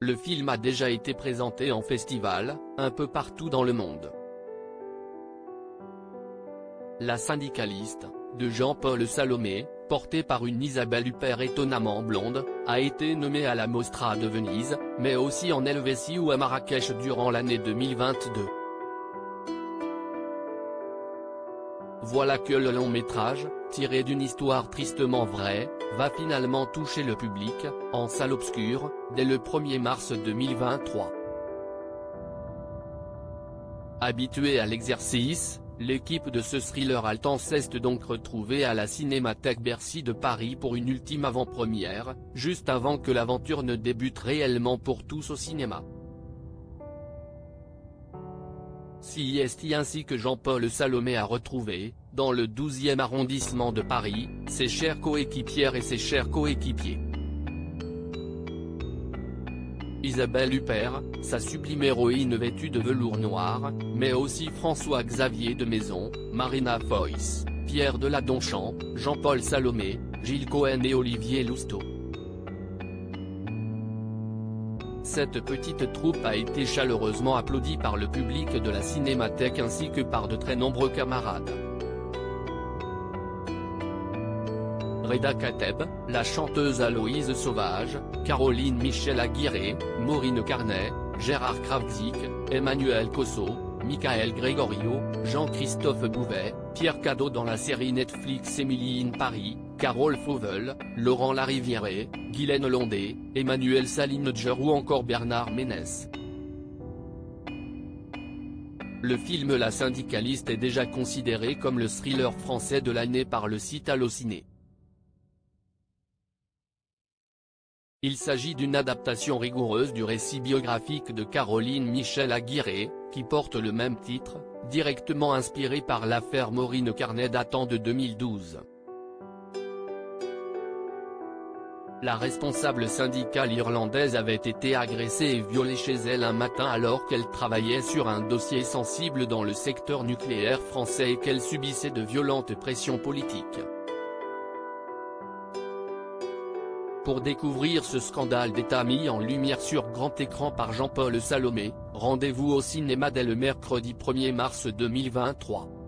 Le film a déjà été présenté en festival, un peu partout dans le monde. La syndicaliste, de Jean-Paul Salomé, portée par une Isabelle Huppert étonnamment blonde, a été nommée à la Mostra de Venise, mais aussi en Helvétie ou à Marrakech durant l'année 2022. Voilà que le long-métrage, tiré d'une histoire tristement vraie, va finalement toucher le public, en salle obscure, dès le 1er mars 2023. Habituée à l'exercice, l'équipe de ce thriller haletant s'est donc retrouvée à la Cinémathèque Bercy de Paris pour une ultime avant-première, juste avant que l'aventure ne débute réellement pour tous au cinéma. C'est ainsi que Jean-Paul Salomé a retrouvé, dans le 12e arrondissement de Paris, ses chères coéquipières et ses chers coéquipiers. Isabelle Huppert, sa sublime héroïne vêtue de velours noir, mais aussi François-Xavier de Maison, Marina Foïs, Pierre Deladonchamp, Jean-Paul Salomé, Gilles Cohen et Olivier Lousteau. Cette petite troupe a été chaleureusement applaudie par le public de la Cinémathèque ainsi que par de très nombreux camarades. Reda Kateb, la chanteuse Aloïse Sauvage, Caroline Michel Aguirre, Maureen Carnet, Gérard Krawczyk, Emmanuel Cosso, Michael Gregorio, Jean-Christophe Bouvet, Pierre Cadeau dans la série Netflix Emily in Paris, Carole Fauvel, Laurent Larivière, Guylaine Londé, Emmanuel Salinger ou encore Bernard Ménès. Le film La syndicaliste est déjà considéré comme le thriller français de l'année par le site Allociné. Il s'agit d'une adaptation rigoureuse du récit biographique de Caroline Michel Aguirre, qui porte le même titre, directement inspiré par l'affaire Maureen Carnet datant de 2012. La responsable syndicale irlandaise avait été agressée et violée chez elle un matin alors qu'elle travaillait sur un dossier sensible dans le secteur nucléaire français et qu'elle subissait de violentes pressions politiques. Pour découvrir ce scandale d'État mis en lumière sur grand écran par Jean-Paul Salomé, rendez-vous au cinéma dès le mercredi 1er mars 2023.